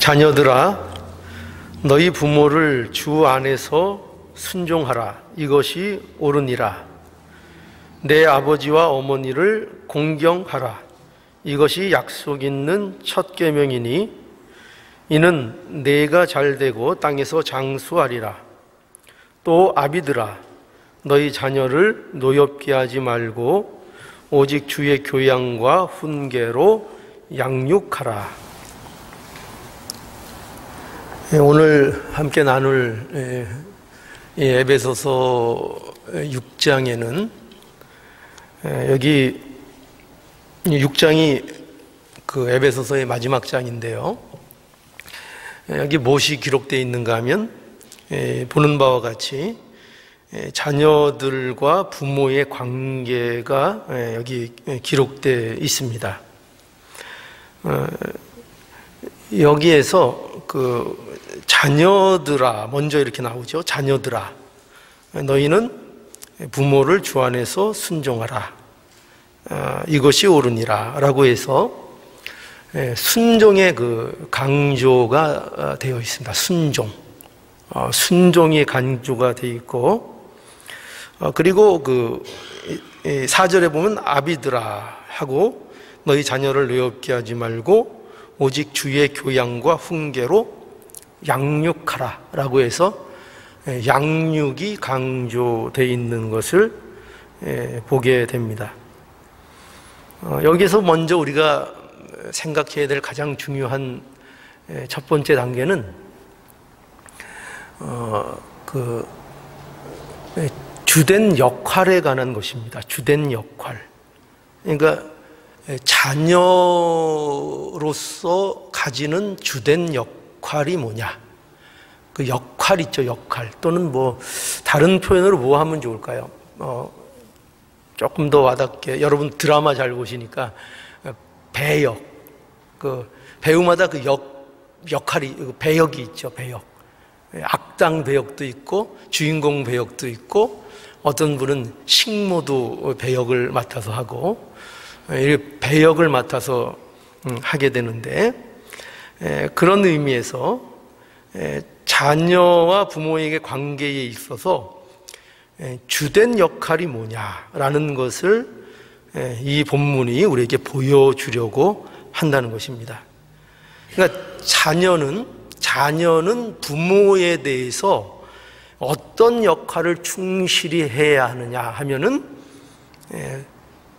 자녀들아, 너희 부모를 주 안에서 순종하라. 이것이 옳으니라. 내 아버지와 어머니를 공경하라. 이것이 약속 있는 첫 계명이니 이는 내가 잘되고 땅에서 장수하리라. 또 아비들아, 너희 자녀를 노엽게 하지 말고 오직 주의 교양과 훈계로 양육하라. 오늘 함께 나눌 에베소서 6장에는 여기 6장이 그 에베소서의 마지막 장인데요. 여기 무엇이 기록되어 있는가 하면 보는 바와 같이 자녀들과 부모의 관계가 여기 기록되어 있습니다. 여기에서 그 자녀들아 먼저 이렇게 나오죠. 자녀들아, 너희는 부모를 주 안에서 순종하라. 이것이 옳으니라 라고 해서 순종의 그 강조가 되어 있습니다. 순종이 강조가 되어 있고, 그리고 그 4절에 보면 아비들아 하고 너희 자녀를 노엽게 하지 말고 오직 주의 교양과 훈계로 양육하라 라고 해서 양육이 강조되어 있는 것을 보게 됩니다. 여기서 먼저 우리가 생각해야 될 가장 중요한 첫 번째 단계는 그 주된 역할에 관한 것입니다. 주된 역할. 그러니까 자녀로서 가지는 주된 역할이 뭐냐? 그 역할 있죠, 역할. 또는 뭐 다른 표현으로 뭐 하면 좋을까요? 조금 더 와닿게, 여러분 드라마 잘 보시니까 배역, 그 배우마다 그 역할이, 배역이 있죠, 배역. 악당 배역도 있고 주인공 배역도 있고, 어떤 분은 식모도 배역을 맡아서 하고, 배역을 맡아서 하게 되는데, 그런 의미에서 자녀와 부모에게 관계에 있어서 주된 역할이 뭐냐라는 것을 이 본문이 우리에게 보여주려고 한다는 것입니다. 그러니까 자녀는 부모에 대해서 어떤 역할을 충실히 해야 하느냐 하면은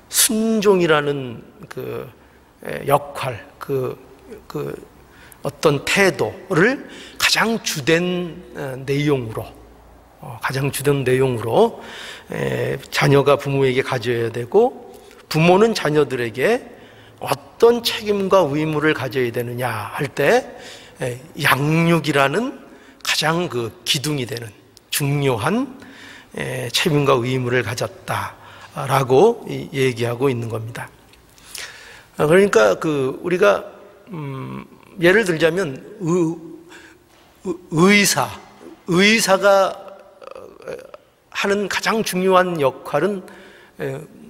순종이라는 그 역할, 그 어떤 태도를 가장 주된 내용으로 자녀가 부모에게 가져야 되고, 부모는 자녀들에게 어떤 책임과 의무를 가져야 되느냐 할 때 양육이라는 가장 그 기둥이 되는 중요한 책임과 의무를 가졌다라고 얘기하고 있는 겁니다. 그러니까 그 우리가 예를 들자면 의사가 하는 가장 중요한 역할은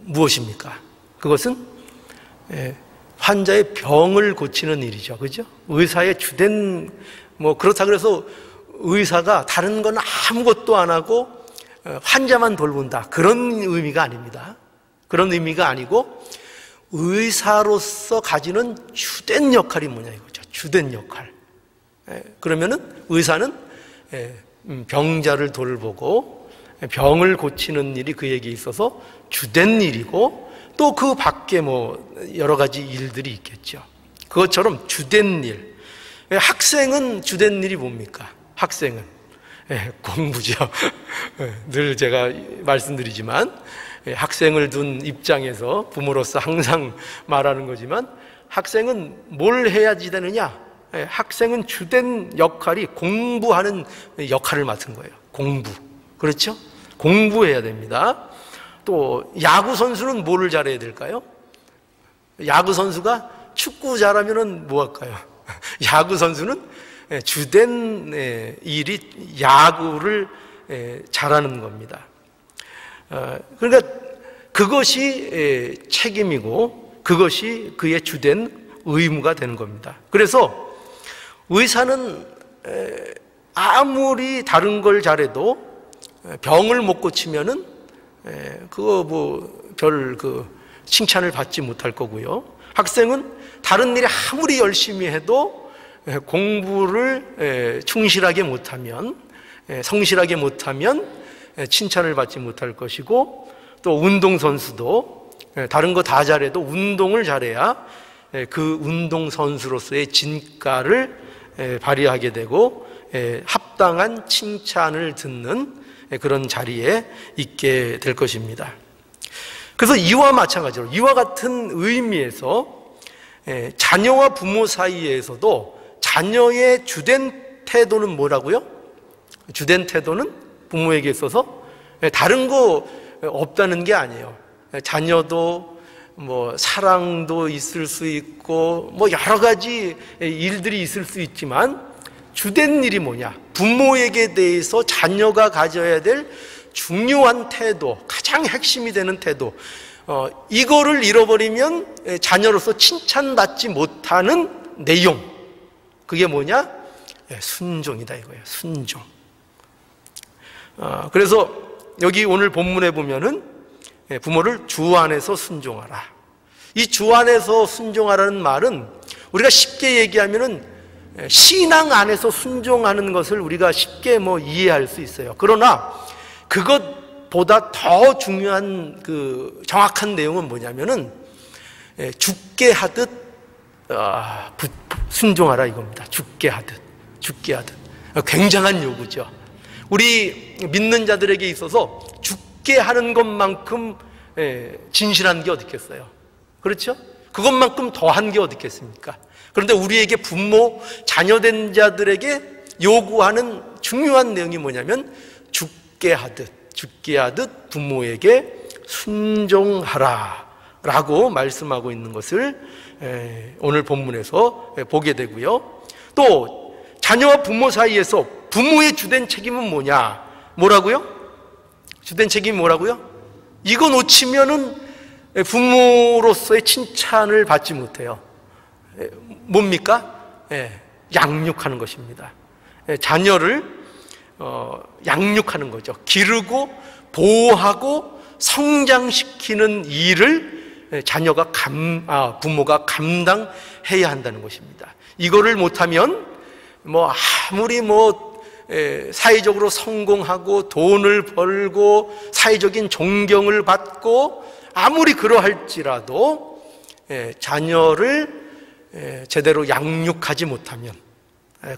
무엇입니까? 그것은 환자의 병을 고치는 일이죠. 그죠? 의사의 주된, 그렇다 그래서 의사가 다른 건 아무것도 안 하고 환자만 돌본다, 그런 의미가 아닙니다. 그런 의미가 아니고, 의사로서 가지는 주된 역할이 뭐냐 이거죠. 주된 역할. 그러면은 의사는 병자를 돌보고 병을 고치는 일이 그에게 있어서 주된 일이고, 또 그 밖에 여러 가지 일들이 있겠죠. 그것처럼 주된 일. 학생은 주된 일이 뭡니까? 학생은 공부죠. 늘 제가 말씀드리지만, 학생을 둔 입장에서 부모로서 항상 말하는 거지만, 학생은 뭘 해야지 되느냐? 학생은 주된 역할이 공부하는 역할을 맡은 거예요. 공부. 그렇죠? 공부해야 됩니다. 또 야구 선수는 뭐를 잘해야 될까요? 야구 선수가 축구 잘하면은 뭐 할까요? 야구 선수는 주된 일이 야구를 잘하는 겁니다. 그러니까 그것이 책임이고 그것이 그의 주된 의무가 되는 겁니다. 그래서 의사는 아무리 다른 걸 잘해도 병을 못 고치면은 그거 뭐 별 칭찬을 받지 못할 거고요. 학생은 다른 일에 아무리 열심히 해도 공부를 충실하게 못하면, 성실하게 못하면 칭찬을 받지 못할 것이고, 또 운동선수도 다른 거 다 잘해도 운동을 잘해야 그 운동선수로서의 진가를 발휘하게 되고 합당한 칭찬을 듣는 그런 자리에 있게 될 것입니다. 그래서 이와 마찬가지로, 이와 같은 의미에서 자녀와 부모 사이에서도 자녀의 주된 태도는 뭐라고요? 주된 태도는 부모에게 있어서 다른 거 없다는 게 아니에요. 자녀도 뭐 사랑도 있을 수 있고 뭐 여러 가지 일들이 있을 수 있지만 주된 일이 뭐냐? 부모에게 대해서 자녀가 가져야 될 중요한 태도, 가장 핵심이 되는 태도, 이거를 잃어버리면 자녀로서 칭찬받지 못하는 내용, 그게 뭐냐? 순종이다 이거예요. 순종. 그래서 여기 오늘 본문에 보면은 부모를 주 안에서 순종하라. 이 주 안에서 순종하라는 말은 우리가 쉽게 얘기하면은 신앙 안에서 순종하는 것을 우리가 쉽게 뭐 이해할 수 있어요. 그러나 그것보다 더 중요한 정확한 내용은 뭐냐면은 죽게 하듯 순종하라 이겁니다. 죽게 하듯. 굉장한 요구죠. 우리 믿는 자들에게 있어서 죽게 하는 것만큼 진실한 게 어디 있겠어요? 그렇죠? 그것만큼 더한 게 어디 있겠습니까? 그런데 우리에게 부모, 자녀된 자들에게 요구하는 중요한 내용이 뭐냐면 죽게 하듯 부모에게 순종하라 라고 말씀하고 있는 것을 오늘 본문에서 보게 되고요. 또 자녀와 부모 사이에서 부모의 주된 책임은 뭐냐? 뭐라고요? 주된 책임이 뭐라고요? 이거 놓치면은 부모로서의 칭찬을 받지 못해요. 뭡니까? 양육하는 것입니다. 자녀를 양육하는 거죠. 기르고 보호하고 성장시키는 일을 부모가 감당해야 한다는 것입니다. 이거를 못하면 아무리 사회적으로 성공하고 돈을 벌고 사회적인 존경을 받고 아무리 그러할지라도 자녀를 제대로 양육하지 못하면,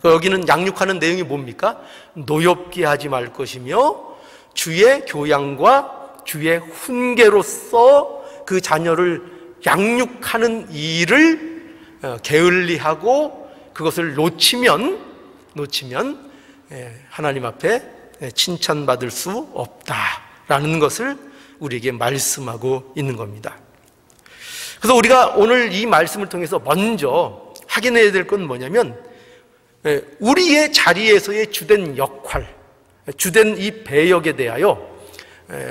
여기는 양육하는 내용이 뭡니까? 노엽게 하지 말 것이며 주의 교양과 주의 훈계로서 그 자녀를 양육하는 일을 게을리하고 그것을 놓치면 하나님 앞에 칭찬받을 수 없다라는 것을 우리에게 말씀하고 있는 겁니다. 그래서 우리가 오늘 이 말씀을 통해서 먼저 확인해야 될 건 뭐냐면 우리의 자리에서의 주된 역할, 주된 이 배역에 대하여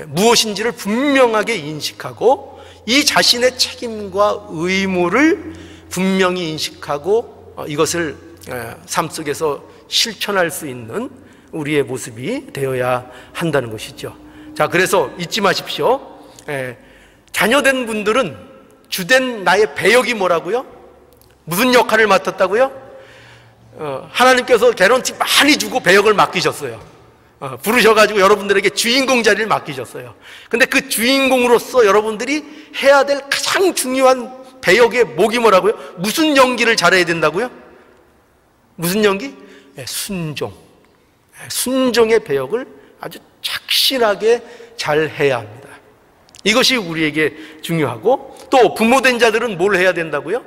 무엇인지를 분명하게 인식하고 이 자신의 책임과 의무를 분명히 인식하고 이것을 삶 속에서 실천할 수 있는 우리의 모습이 되어야 한다는 것이죠. 자, 그래서 잊지 마십시오. 자녀된 분들은 주된 나의 배역이 뭐라고요? 무슨 역할을 맡았다고요? 하나님께서 개런티 많이 주고 배역을 맡기셨어요. 부르셔가지고 여러분들에게 주인공 자리를 맡기셨어요. 근데 그 주인공으로서 여러분들이 해야 될 가장 중요한 배역의 목이 뭐라고요? 무슨 연기를 잘해야 된다고요? 무슨 연기? 순종. 순종의 배역을 아주 착실하게 잘 해야 합니다. 이것이 우리에게 중요하고, 또 부모된 자들은 뭘 해야 된다고요?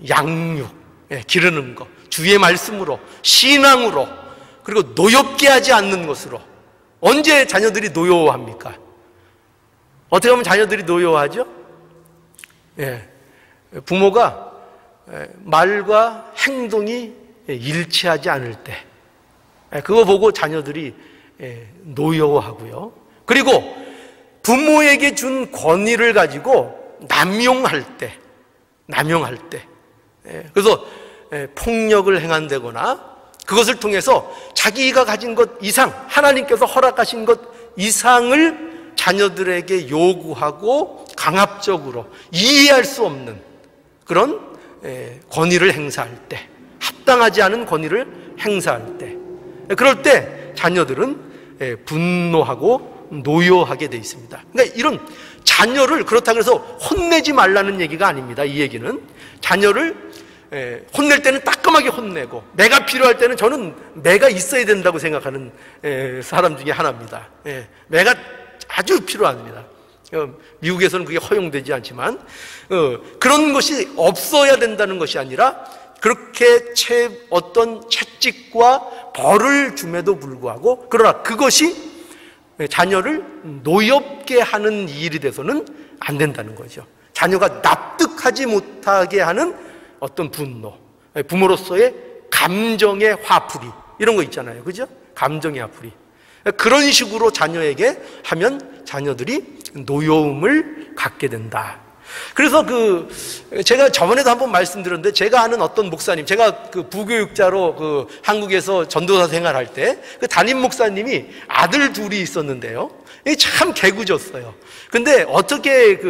양육, 기르는 것, 주의 말씀으로, 신앙으로, 그리고 노엽게 하지 않는 것으로. 언제 자녀들이 노여워합니까? 어떻게 하면 자녀들이 노여워하죠? 부모가 말과 행동이 일치하지 않을 때, 그거 보고 자녀들이 노여워하고요. 그리고 부모에게 준 권위를 가지고 남용할 때, 그래서 폭력을 행한다거나 그것을 통해서 자기가 가진 것 이상, 하나님께서 허락하신 것 이상을 자녀들에게 요구하고 강압적으로 이해할 수 없는 그런 권위를 행사할 때, 합당하지 않은 권위를 행사할 때, 그럴 때 자녀들은 분노하고 노여하게 돼 있습니다. 그러니까 이런 자녀를 그렇다고 해서 혼내지 말라는 얘기가 아닙니다. 이 얘기는 자녀를 혼낼 때는 따끔하게 혼내고, 매가 필요할 때는 저는 매가 있어야 된다고 생각하는 사람 중에 하나입니다. 매가 아주 필요합니다. 미국에서는 그게 허용되지 않지만 그런 것이 없어야 된다는 것이 아니라 그렇게 어떤 채찍과 벌을 줌에도 불구하고, 그러나 그것이 자녀를 노엽게 하는 일이 돼서는 안 된다는 거죠. 자녀가 납득하지 못하게 하는 어떤 분노, 부모로서의 감정의 화풀이, 이런 거 있잖아요. 그죠? 감정의 화풀이. 그런 식으로 자녀에게 하면 자녀들이 노여움을 갖게 된다. 그래서 제가 저번에도 한번 말씀드렸는데, 제가 아는 어떤 목사님, 제가 부교육자로 한국에서 전도사 생활할 때 담임 목사님이 아들 둘이 있었는데요. 참 개구졌어요. 근데 어떻게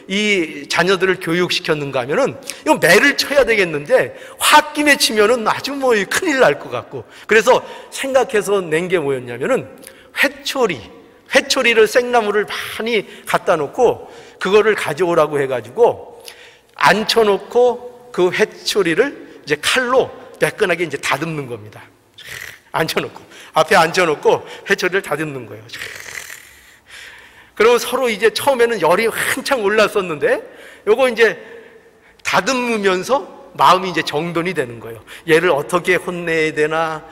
이 자녀들을 교육시켰는가 하면은, 이거 매를 쳐야 되겠는데 홧김에 치면은 아주 큰일 날 것 같고, 그래서 생각해서 낸 게 뭐였냐면은 회초리를 생나무를 많이 갖다 놓고 그거를 가져오라고 해가지고 앉혀놓고 그 회초리를 이제 칼로 매끈하게 이제 다듬는 겁니다. 앞에 앉혀놓고 회초리를 다듬는 거예요. 그러면 서로 이제 처음에는 열이 한창 올랐었는데 요거 이제 다듬으면서 마음이 이제 정돈이 되는 거예요. 얘를 어떻게 혼내야 되나,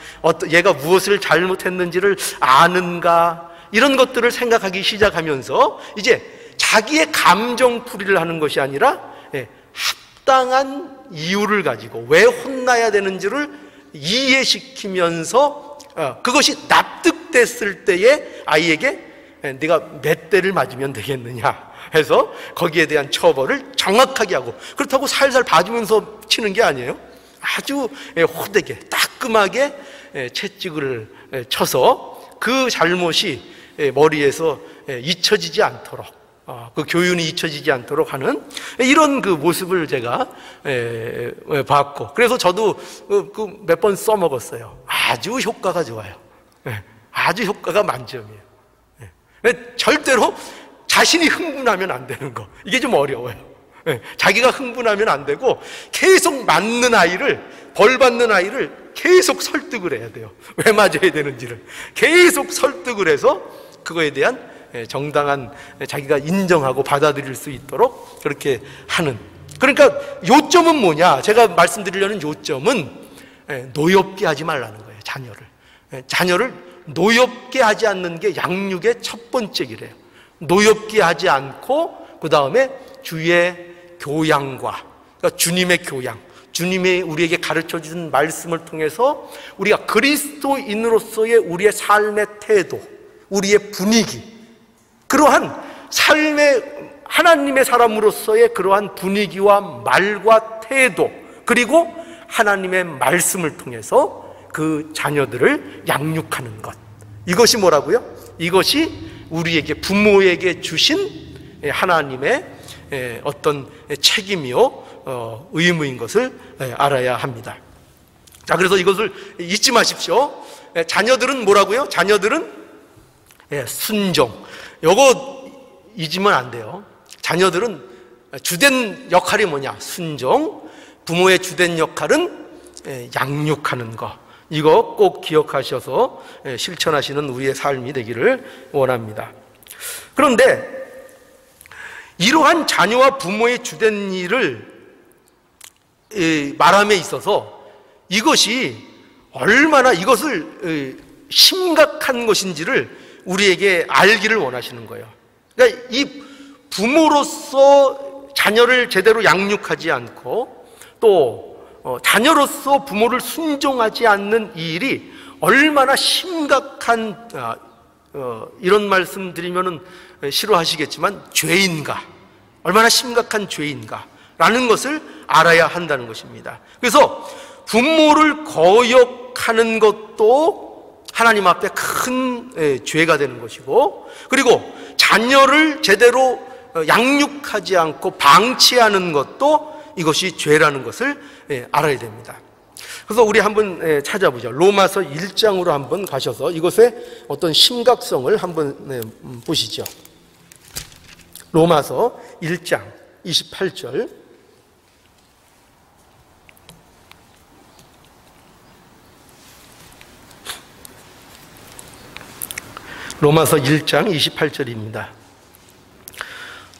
얘가 무엇을 잘못했는지를 아는가, 이런 것들을 생각하기 시작하면서 이제 자기의 감정풀이를 하는 것이 아니라 합당한 이유를 가지고 왜 혼나야 되는지를 이해시키면서 그것이 납득됐을 때에 아이에게 네가 몇 대를 맞으면 되겠느냐 해서 거기에 대한 처벌을 정확하게 하고, 그렇다고 살살 봐주면서 치는 게 아니에요. 아주 호되게 따끔하게 채찍을 쳐서 그 잘못이 머리에서 잊혀지지 않도록, 그 교훈이 잊혀지지 않도록 하는 이런 모습을 제가 봤고, 그래서 저도 몇 번 써먹었어요. 아주 효과가 좋아요. 아주 효과가 만점이에요. 절대로 자신이 흥분하면 안 되는 거, 이게 좀 어려워요. 자기가 흥분하면 안 되고 계속 맞는 아이를, 벌 받는 아이를 계속 설득을 해야 돼요. 왜 맞아야 되는지를 계속 설득을 해서 그거에 대한 정당한 자기가 인정하고 받아들일 수 있도록 그렇게 하는. 그러니까 요점은 뭐냐, 제가 말씀드리려는 요점은 노엽게 하지 말라는 거예요. 자녀를 노엽게 하지 않는 게 양육의 첫 번째 길이에요. 노엽게 하지 않고 그 다음에 주의 교양과, 그러니까 주님의 교양, 주님이 우리에게 가르쳐준 말씀을 통해서 우리가 그리스도인으로서의 우리의 삶의 태도, 우리의 분위기, 그러한 삶의 하나님의 사람으로서의 그러한 분위기와 말과 태도, 그리고 하나님의 말씀을 통해서 그 자녀들을 양육하는 것, 이것이 뭐라고요? 이것이 우리에게, 부모에게 주신 하나님의 어떤 책임이요 의무인 것을 알아야 합니다. 자, 그래서 이것을 잊지 마십시오. 자녀들은 뭐라고요? 자녀들은 순종. 요거 잊으면 안 돼요. 자녀들은 주된 역할이 뭐냐? 순종. 부모의 주된 역할은 양육하는 것. 이거 꼭 기억하셔서 실천하시는 우리의 삶이 되기를 원합니다. 그런데 이러한 자녀와 부모의 주된 일을 말함에 있어서 이것이 얼마나 이것을 심각한 것인지를 우리에게 알기를 원하시는 거예요. 그러니까 이 부모로서 자녀를 제대로 양육하지 않고 또 자녀로서 부모를 순종하지 않는 이 일이 얼마나 심각한, 이런 말씀 드리면은 싫어하시겠지만 죄인가, 얼마나 심각한 죄인가 라는 것을 알아야 한다는 것입니다. 그래서 부모를 거역하는 것도 하나님 앞에 큰 죄가 되는 것이고, 그리고 자녀를 제대로 양육하지 않고 방치하는 것도 이것이 죄라는 것을 알아야 됩니다. 그래서 우리 한번 찾아보죠. 로마서 1장으로 한번 가셔서 이것의 어떤 심각성을 한번 보시죠. 로마서 1장 28절. 로마서 1장 28절입니다.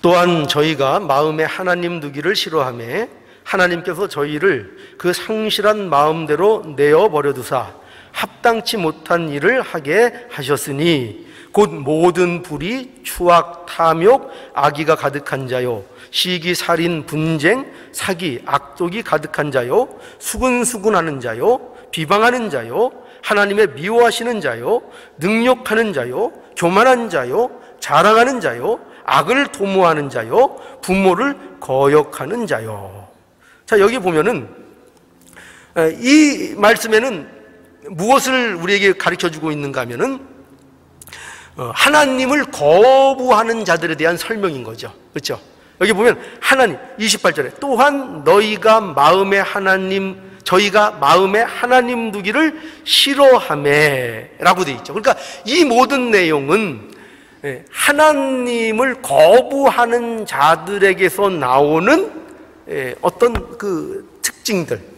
또한 저희가 마음에 하나님 두기를 싫어하며 하나님께서 저희를 그 상실한 마음대로 내어버려 두사 합당치 못한 일을 하게 하셨으니 곧 모든 불의, 추악, 탐욕, 악의가 가득한 자요, 시기, 살인, 분쟁, 사기, 악독이 가득한 자요, 수근수근하는 자요, 비방하는 자요, 하나님의 미워하시는 자요, 능욕하는 자요, 교만한 자요, 자랑하는 자요, 악을 도모하는 자요, 부모를 거역하는 자요. 자, 여기 보면은 이 말씀에는 무엇을 우리에게 가르쳐주고 있는가 하면은 하나님을 거부하는 자들에 대한 설명인 거죠. 그렇죠? 여기 보면 하나님 28절에 또한 저희가 마음에 하나님 두기를 싫어하매 라고 되어 있죠. 그러니까 이 모든 내용은 하나님을 거부하는 자들에게서 나오는 어떤 그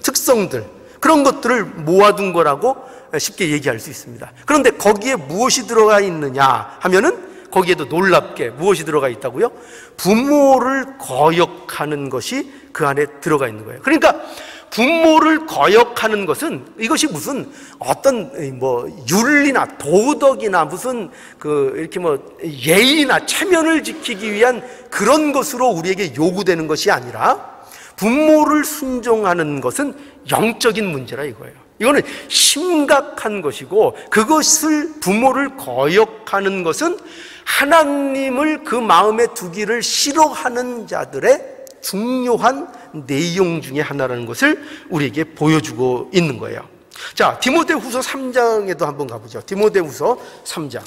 특성들, 그런 것들을 모아둔 거라고 쉽게 얘기할 수 있습니다. 그런데 거기에 무엇이 들어가 있느냐 하면은 거기에도 놀랍게 무엇이 들어가 있다고요? 부모를 거역하는 것이 그 안에 들어가 있는 거예요. 그러니까 부모를 거역하는 것은 이것이 무슨 어떤 윤리나 도덕이나 무슨 이렇게 예의나 체면을 지키기 위한 그런 것으로 우리에게 요구되는 것이 아니라 부모를 순종하는 것은 영적인 문제라 이거예요. 이거는 심각한 것이고, 그것을 부모를 거역하는 것은 하나님을 그 마음에 두기를 싫어하는 자들의 중요한 내용 중에 하나라는 것을 우리에게 보여주고 있는 거예요. 자, 디모데후서 3장에도 한번 가보죠. 디모데후서 3장.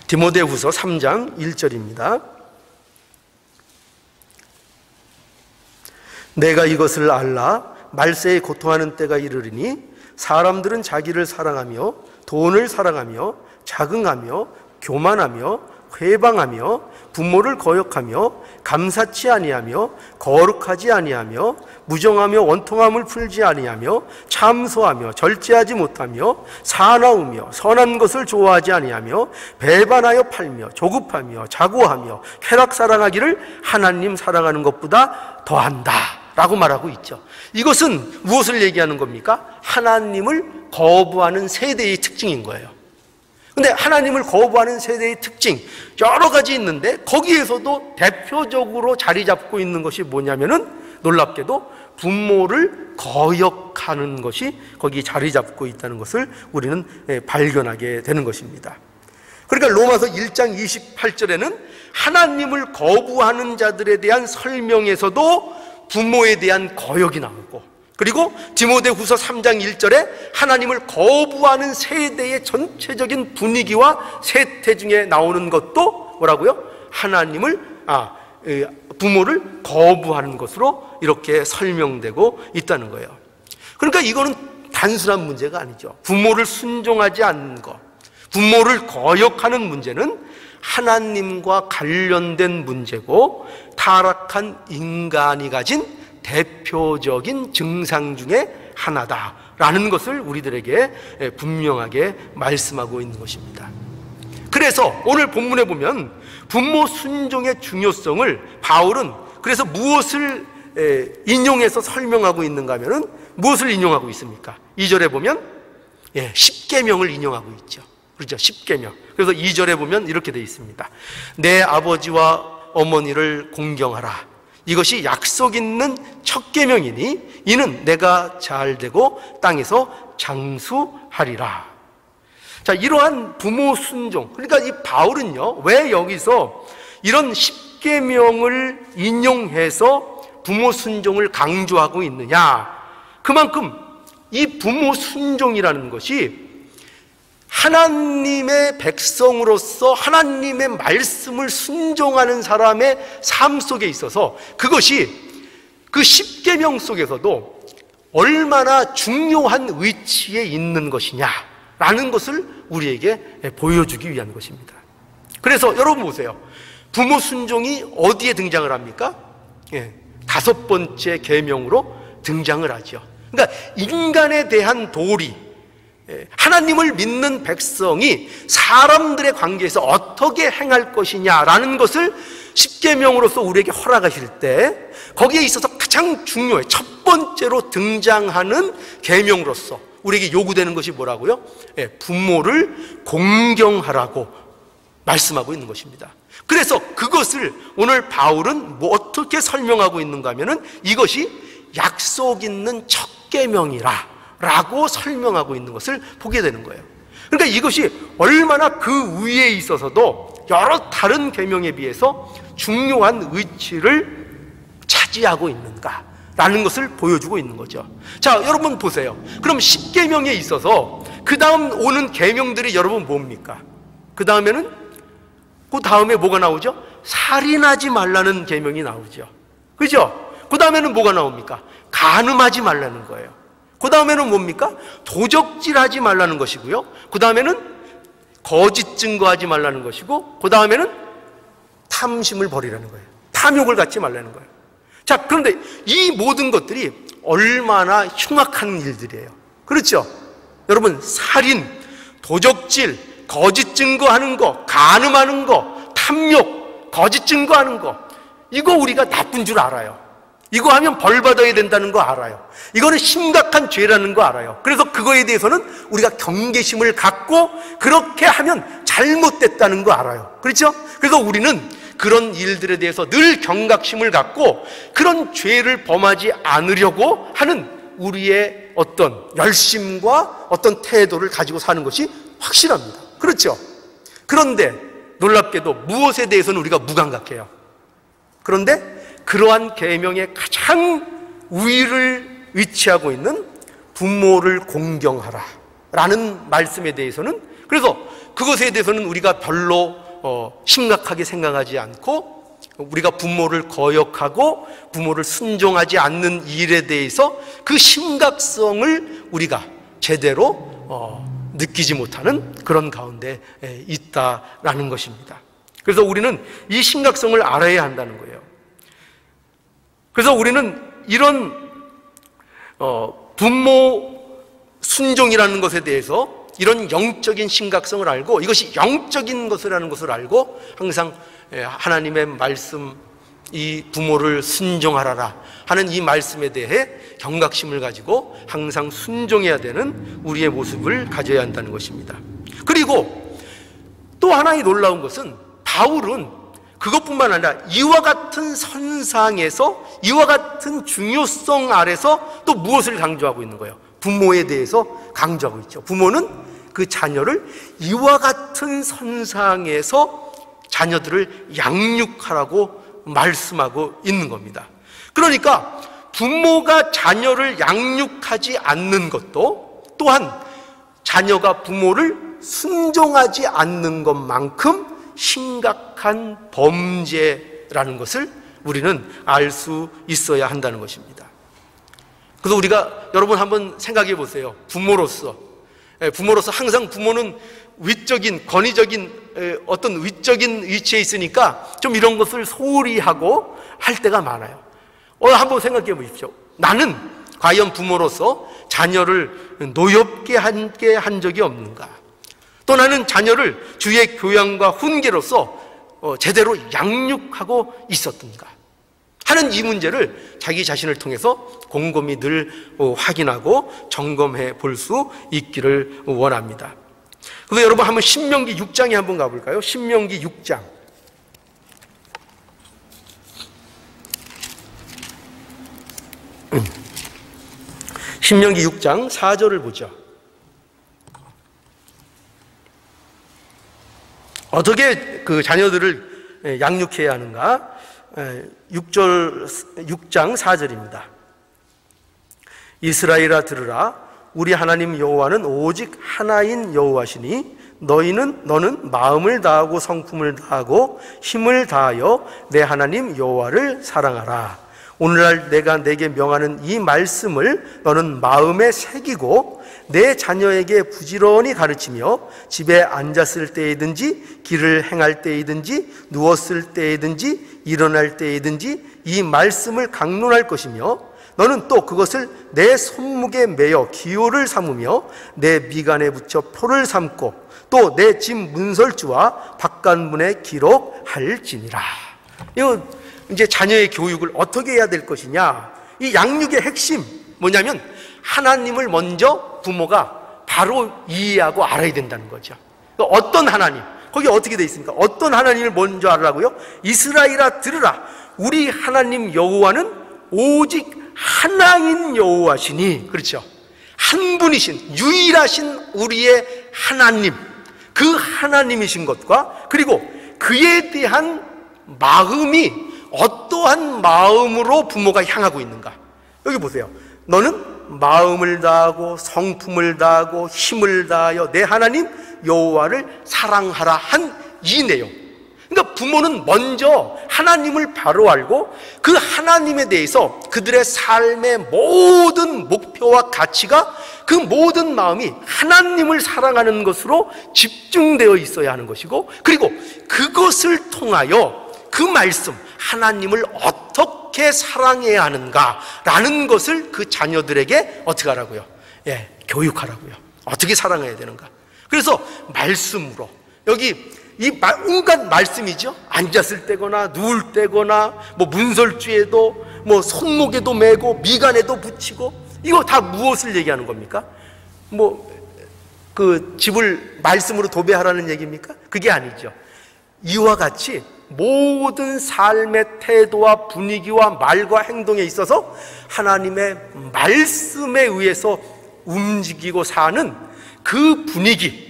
디모데후서 3장 1절입니다. 내가 이것을 알라 말세에 고통하는 때가 이르리니 사람들은 자기를 사랑하며 돈을 사랑하며 자긍하며 교만하며 회방하며 부모를 거역하며 감사치 아니하며 거룩하지 아니하며 무정하며 원통함을 풀지 아니하며 참소하며 절제하지 못하며 사나우며 선한 것을 좋아하지 아니하며 배반하여 팔며 조급하며 자고하며 쾌락 사랑하기를 하나님 사랑하는 것보다 더한다 라고 말하고 있죠. 이것은 무엇을 얘기하는 겁니까? 하나님을 거부하는 세대의 특징인 거예요. 근데 하나님을 거부하는 세대의 특징 여러 가지 있는데 거기에서도 대표적으로 자리 잡고 있는 것이 뭐냐면은 놀랍게도 부모를 거역하는 것이 거기 자리 잡고 있다는 것을 우리는 발견하게 되는 것입니다. 그러니까 로마서 1장 28절에는 하나님을 거부하는 자들에 대한 설명에서도 부모에 대한 거역이 나오고, 그리고 디모데후서 3장 1절에 하나님을 거부하는 세대의 전체적인 분위기와 세태 중에 나오는 것도 뭐라고요? 부모를 거부하는 것으로 이렇게 설명되고 있다는 거예요. 그러니까 이거는 단순한 문제가 아니죠. 부모를 순종하지 않는 것, 부모를 거역하는 문제는 하나님과 관련된 문제고 타락한 인간이 가진 대표적인 증상 중에 하나다라는 것을 우리들에게 분명하게 말씀하고 있는 것입니다. 그래서 오늘 본문에 보면 부모 순종의 중요성을 바울은 그래서 무엇을 인용해서 설명하고 있는가 하면은 무엇을 인용하고 있습니까? 2절에 보면 10계명을 인용하고 있죠. 그렇죠? 10계명. 그래서 2절에 보면 이렇게 되어 있습니다. 내 아버지와 어머니를 공경하라. 이것이 약속 있는 첫 계명이니 이는 내가 잘되고 땅에서 장수하리라. 자, 이러한 부모 순종. 그러니까 이 바울은요, 왜 여기서 이런 10계명을 인용해서 부모 순종을 강조하고 있느냐? 그만큼 이 부모 순종이라는 것이 하나님의 백성으로서 하나님의 말씀을 순종하는 사람의 삶 속에 있어서 그것이 그 십계명 속에서도 얼마나 중요한 위치에 있는 것이냐라는 것을 우리에게 보여주기 위한 것입니다. 그래서 여러분 보세요. 부모 순종이 어디에 등장을 합니까? 5번째 계명으로 등장을 하죠. 그러니까 인간에 대한 도리, 하나님을 믿는 백성이 사람들의 관계에서 어떻게 행할 것이냐라는 것을 십계명으로서 우리에게 허락하실 때 거기에 있어서 가장 중요해 첫 번째로 등장하는 계명으로서 우리에게 요구되는 것이 뭐라고요? 부모를 공경하라고 말씀하고 있는 것입니다. 그래서 그것을 오늘 바울은 어떻게 설명하고 있는가 하면은 이것이 약속 있는 첫 계명이라 라고 설명하고 있는 것을 보게 되는 거예요. 그러니까 이것이 얼마나 그 위에 있어서도 여러 다른 계명에 비해서 중요한 위치를 차지하고 있는가라는 것을 보여주고 있는 거죠. 자, 여러분 보세요. 그럼 10계명에 있어서 그 다음 오는 계명들이 여러분 뭡니까? 그 다음에 뭐가 나오죠? 살인하지 말라는 계명이 나오죠. 그죠? 그 다음에는 뭐가 나옵니까? 간음하지 말라는 거예요. 그 다음에는 뭡니까? 도적질하지 말라는 것이고요. 그 다음에는 거짓 증거하지 말라는 것이고, 그 다음에는 탐심을 버리라는 거예요. 탐욕을 갖지 말라는 거예요. 자, 그런데 이 모든 것들이 얼마나 흉악한 일들이에요. 그렇죠? 여러분, 살인, 도적질, 거짓 증거하는 거, 간음하는 거, 탐욕, 거짓 증거하는 거, 이거 우리가 나쁜 줄 알아요. 이거 하면 벌 받아야 된다는 거 알아요. 이거는 심각한 죄라는 거 알아요. 그래서 그거에 대해서는 우리가 경계심을 갖고 그렇게 하면 잘못됐다는 거 알아요. 그렇죠? 그래서 우리는 그런 일들에 대해서 늘 경각심을 갖고 그런 죄를 범하지 않으려고 하는 우리의 어떤 열심과 어떤 태도를 가지고 사는 것이 확실합니다. 그렇죠? 그런데 놀랍게도 무엇에 대해서는 우리가 무감각해요. 그런데 그러한 계명의 가장 위를 위치하고 있는 부모를 공경하라 라는 말씀에 대해서는, 그래서 그것에 대해서는 우리가 별로 심각하게 생각하지 않고 우리가 부모를 거역하고 부모를 순종하지 않는 일에 대해서 그 심각성을 우리가 제대로 느끼지 못하는 그런 가운데 있다라는 것입니다. 그래서 우리는 이 심각성을 알아야 한다는 거예요. 그래서 우리는 이런 부모 순종이라는 것에 대해서 이런 영적인 심각성을 알고 이것이 영적인 것이라는 것을 알고 항상 하나님의 말씀, 이 부모를 순종하라라 하는 이 말씀에 대해 경각심을 가지고 항상 순종해야 되는 우리의 모습을 가져야 한다는 것입니다. 그리고 또 하나의 놀라운 것은 바울은 그것뿐만 아니라 이와 같은 선상에서 이와 같은 중요성 아래서 또 무엇을 강조하고 있는 거예요? 부모에 대해서 강조하고 있죠. 부모는 그 자녀를 이와 같은 선상에서 자녀들을 양육하라고 말씀하고 있는 겁니다. 그러니까 부모가 자녀를 양육하지 않는 것도 또한 자녀가 부모를 순종하지 않는 것만큼 심각한 범죄라는 것을 우리는 알 수 있어야 한다는 것입니다. 그래서 우리가 여러분 한번 생각해 보세요. 부모로서 항상 부모는 위적인, 권위적인 어떤 위적인 위치에 있으니까 좀 이런 것을 소홀히 하고 할 때가 많아요. 한번 생각해 보십시오. 나는 과연 부모로서 자녀를 노엽게 한 적이 없는가? 또 나는 자녀를 주의 교양과 훈계로서 제대로 양육하고 있었던가 하는 이 문제를 자기 자신을 통해서 곰곰이 늘 확인하고 점검해 볼 수 있기를 원합니다. 그래서 여러분 한번 신명기 6장에 한번 가볼까요? 신명기 6장. 신명기 6장 4절을 보죠. 어떻게 그 자녀들을 양육해야 하는가? 6장 4절입니다. 이스라엘아 들으라. 우리 하나님 여호와는 오직 하나인 여호와시니 너는 마음을 다하고 성품을 다하고 힘을 다하여 내 하나님 여호와를 사랑하라. 오늘날 내가 내게 명하는 이 말씀을 너는 마음에 새기고 내 자녀에게 부지런히 가르치며 집에 앉았을 때이든지 길을 행할 때이든지 누웠을 때이든지 일어날 때이든지 이 말씀을 강론할 것이며 너는 또 그것을 내 손목에 매어 기호를 삼으며 내 미간에 붙여 표를 삼고 또 내 집 문설주와 바깥문에 기록할지니라. 이거 이제 자녀의 교육을 어떻게 해야 될 것이냐. 이 양육의 핵심 뭐냐면 하나님을 먼저 부모가 바로 이해하고 알아야 된다는 거죠. 어떤 하나님, 거기 어떻게 돼 있습니까? 어떤 하나님을 먼저 알으라고요? 이스라엘아 들으라. 우리 하나님 여호와는 오직 하나인 여호와시니, 그렇죠? 한 분이신 유일하신 우리의 하나님, 그 하나님이신 것과 그리고 그에 대한 마음이 어떠한 마음으로 부모가 향하고 있는가. 여기 보세요. 너는 마음을 다하고 성품을 다하고 힘을 다하여 내 하나님 여호와를 사랑하라 한 이 내용. 그러니까 부모는 먼저 하나님을 바로 알고 그 하나님에 대해서 그들의 삶의 모든 목표와 가치가 그 모든 마음이 하나님을 사랑하는 것으로 집중되어 있어야 하는 것이고, 그리고 그것을 통하여 그 말씀, 하나님을 어떻게 사랑해야 하는가라는 것을 그 자녀들에게 어떻게 하라고요? 교육하라고요. 어떻게 사랑해야 되는가. 그래서 말씀으로, 여기 이 온갖 말씀이죠. 앉았을 때거나 누울 때거나 뭐 문설주에도 뭐 손목에도 매고 미간에도 붙이고, 이거 다 무엇을 얘기하는 겁니까? 뭐 그 집을 말씀으로 도배하라는 얘기입니까? 그게 아니죠. 이와 같이 모든 삶의 태도와 분위기와 말과 행동에 있어서 하나님의 말씀에 의해서 움직이고 사는 그 분위기,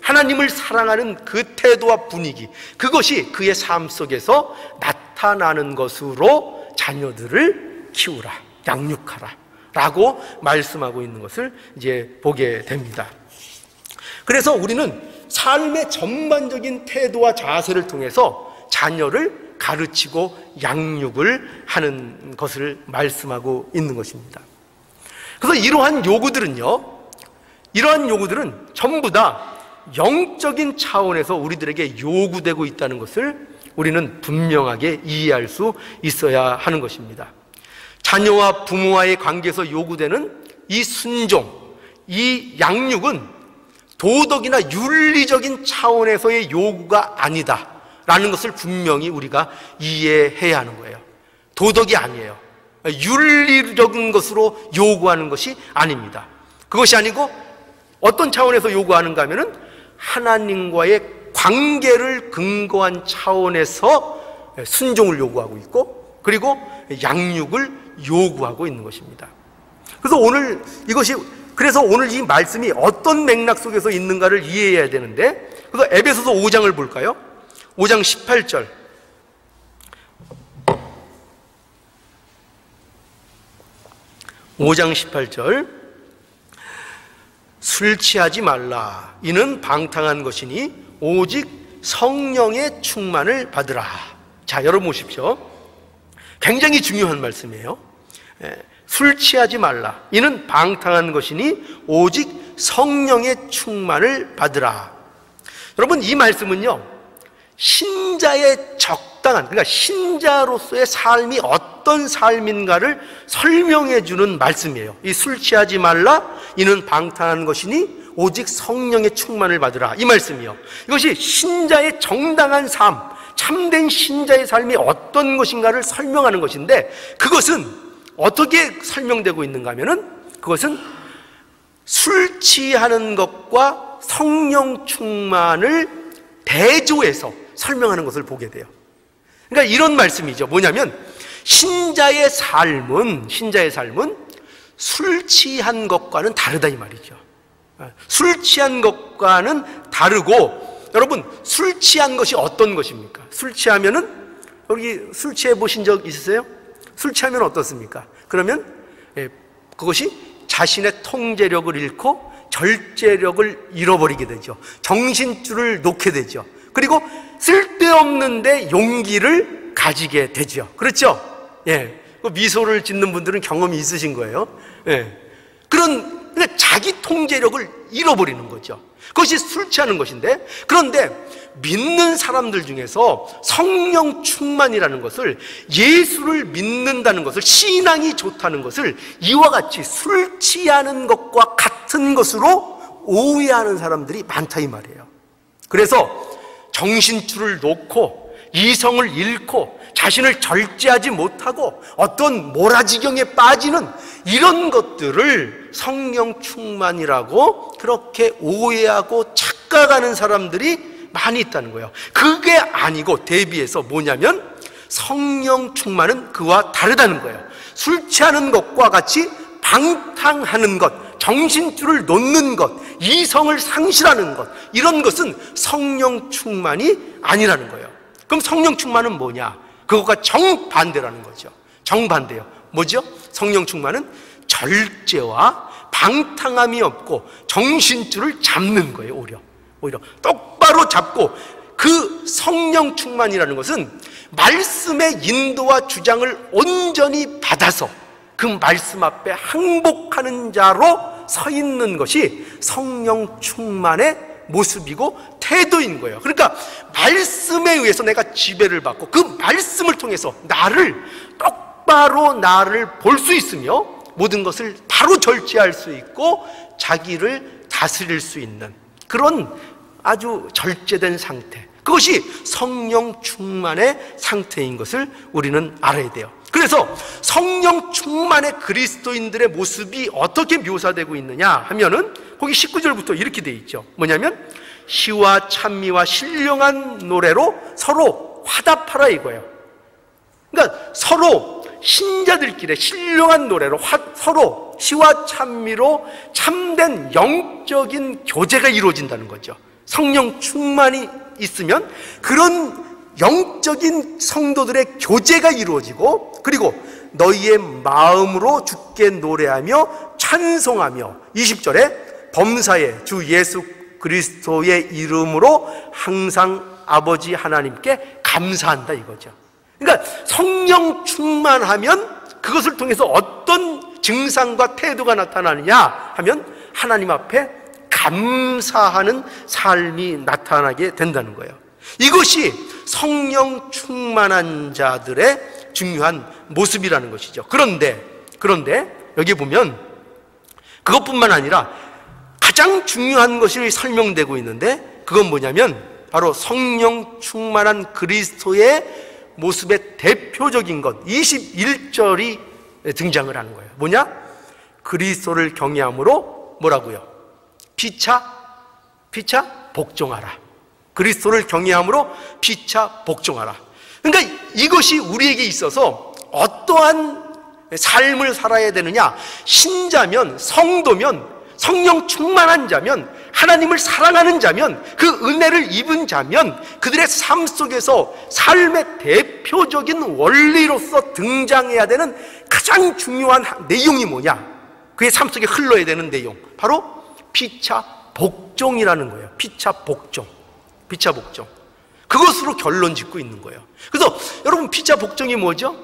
하나님을 사랑하는 그 태도와 분위기, 그것이 그의 삶 속에서 나타나는 것으로 자녀들을 키우라, 양육하라 라고 말씀하고 있는 것을 이제 보게 됩니다. 그래서 우리는 삶의 전반적인 태도와 자세를 통해서 자녀를 가르치고 양육을 하는 것을 말씀하고 있는 것입니다. 그래서 이러한 요구들은 전부 다 영적인 차원에서 우리들에게 요구되고 있다는 것을 우리는 분명하게 이해할 수 있어야 하는 것입니다. 자녀와 부모와의 관계에서 요구되는 이 순종, 이 양육은 도덕이나 윤리적인 차원에서의 요구가 아니다 라는 것을 분명히 우리가 이해해야 하는 거예요. 도덕이 아니에요. 윤리적인 것으로 요구하는 것이 아닙니다. 그것이 아니고 어떤 차원에서 요구하는가 하면은 하나님과의 관계를 근거한 차원에서 순종을 요구하고 있고, 그리고 양육을 요구하고 있는 것입니다. 그래서 오늘 이 말씀이 어떤 맥락 속에서 있는가를 이해해야 되는데, 그래서 에베소서 5장을 볼까요? 5장 18절. 술 취하지 말라. 이는 방탕한 것이니 오직 성령의 충만을 받으라. 자, 여러분 보십시오. 굉장히 중요한 말씀이에요. 술 취하지 말라. 이는 방탕한 것이니 오직 성령의 충만을 받으라. 여러분, 이 말씀은요, 신자의 적당한, 그러니까 신자로서의 삶이 어떤 삶인가를 설명해 주는 말씀이에요. 이 술 취하지 말라, 이는 방탕한 것이니 오직 성령의 충만을 받으라. 이 말씀이요, 이것이 신자의 정당한 삶, 참된 신자의 삶이 어떤 것인가를 설명하는 것인데, 그것은 어떻게 설명되고 있는가 하면은, 그것은 술 취하는 것과 성령 충만을 대조해서 설명하는 것을 보게 돼요. 그러니까 이런 말씀이죠. 뭐냐면 신자의 삶은 술 취한 것과는 다르다 이 말이죠. 술 취한 것과는 다르고, 여러분, 술 취한 것이 어떤 것입니까? 술 취하면은 여기 술 취해 보신 적 있으세요? 술 취하면 어떻습니까? 그러면 그것이 자신의 통제력을 잃고 절제력을 잃어버리게 되죠. 정신줄을 놓게 되죠. 그리고 쓸데없는데 용기를 가지게 되죠. 그렇죠? 예. 미소를 짓는 분들은 경험이 있으신 거예요. 예. 그러니까 자기 통제력을 잃어버리는 거죠. 그것이 술 취하는 것인데, 그런데 믿는 사람들 중에서 성령 충만이라는 것을, 예수를 믿는다는 것을, 신앙이 좋다는 것을 이와 같이 술 취하는 것과 같은 것으로 오해하는 사람들이 많다 이 말이에요. 그래서 정신줄을 놓고 이성을 잃고 자신을 절제하지 못하고 어떤 몰아지경에 빠지는 이런 것들을 성령 충만이라고 그렇게 오해하고 착각하는 사람들이 많이 있다는 거예요. 그게 아니고 대비해서 뭐냐면 성령 충만은 그와 다르다는 거예요. 술 취하는 것과 같이 방탕하는 것, 정신줄을 놓는 것, 이성을 상실하는 것, 이런 것은 성령 충만이 아니라는 거예요. 그럼 성령 충만은 뭐냐? 그것과 정반대라는 거죠. 정반대요. 뭐죠? 성령 충만은 절제와 방탕함이 없고 정신줄을 잡는 거예요. 오히려 똑바로 잡고, 그 성령 충만이라는 것은 말씀의 인도와 주장을 온전히 받아서 그 말씀 앞에 항복하는 자로 서 있는 것이 성령 충만의 모습이고 태도인 거예요. 그러니까 말씀에 의해서 내가 지배를 받고 그 말씀을 통해서 똑바로 나를 볼 수 있으며 모든 것을 바로 절제할 수 있고 자기를 다스릴 수 있는 그런 아주 절제된 상태, 그것이 성령 충만의 상태인 것을 우리는 알아야 돼요. 그래서 성령 충만의 그리스도인들의 모습이 어떻게 묘사되고 있느냐 하면은 거기 19절부터 이렇게 돼 있죠. 뭐냐면 시와 찬미와 신령한 노래로 서로 화답하라 이거예요. 그러니까 서로 신자들끼리 신령한 노래로 서로 시와 찬미로 참된 영적인 교제가 이루어진다는 거죠. 성령 충만이 있으면 그런 영적인 성도들의 교제가 이루어지고, 그리고 너희의 마음으로 주께 노래하며 찬송하며 20절에 범사에 주 예수 그리스도의 이름으로 항상 아버지 하나님께 감사한다 이거죠. 그러니까 성령 충만하면 그것을 통해서 어떤 증상과 태도가 나타나느냐 하면 하나님 앞에 감사하는 삶이 나타나게 된다는 거예요. 이것이 성령 충만한 자들의 중요한 모습이라는 것이죠. 그런데 여기 보면 그것뿐만 아니라 가장 중요한 것이 설명되고 있는데, 그건 뭐냐면 바로 성령 충만한 그리스도의 모습의 대표적인 것 21절이 등장을 하는 거예요. 뭐냐? 그리스도를 경외함으로 뭐라고요? 피차 복종하라. 그리스도를 경외함으로 피차 복종하라. 그러니까 이것이 우리에게 있어서 어떠한 삶을 살아야 되느냐? 신자면, 성도면, 성령 충만한 자면, 하나님을 사랑하는 자면, 그 은혜를 입은 자면 그들의 삶 속에서 삶의 대표적인 원리로서 등장해야 되는 가장 중요한 내용이 뭐냐? 그의 삶 속에 흘러야 되는 내용, 바로 피차 복종이라는 거예요. 피차 복종. 그것으로 결론 짓고 있는 거예요. 그래서 여러분, 피차 복종이 뭐죠?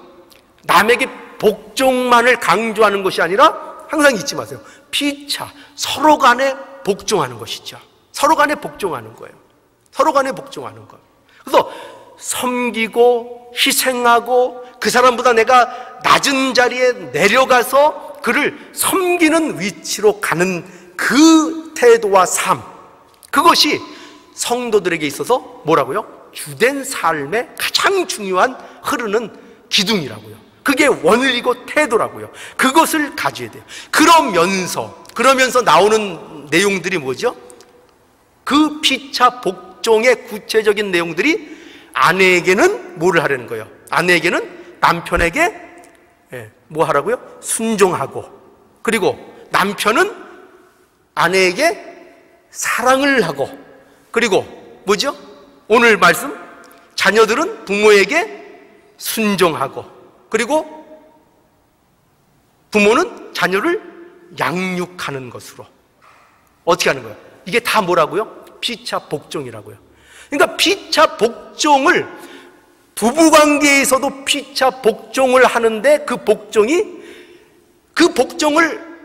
남에게 복종만을 강조하는 것이 아니라 항상 잊지 마세요. 피차, 서로 간에 복종하는 것이죠. 서로 간에 복종하는 거예요. 서로 간에 복종하는 것. 그래서 섬기고 희생하고 그 사람보다 내가 낮은 자리에 내려가서 그를 섬기는 위치로 가는 그 태도와 삶, 그것이 성도들에게 있어서 뭐라고요? 주된 삶의 가장 중요한 흐르는 기둥이라고요. 그게 원리고 태도라고요. 그것을 가져야 돼요. 그러면서 나오는 내용들이 뭐죠? 그 피차 복종의 구체적인 내용들이 아내에게는 뭐를 하려는 거예요? 아내에게는 남편에게 뭐 하라고요? 순종하고, 그리고 남편은 아내에게 사랑을 하고, 그리고 뭐죠? 오늘 말씀, 자녀들은 부모에게 순종하고, 그리고 부모는 자녀를 양육하는 것으로 어떻게 하는 거예요? 이게 다 뭐라고요? 피차 복종이라고요. 그러니까 피차 복종을, 부부관계에서도 피차 복종을 하는데 그 복종을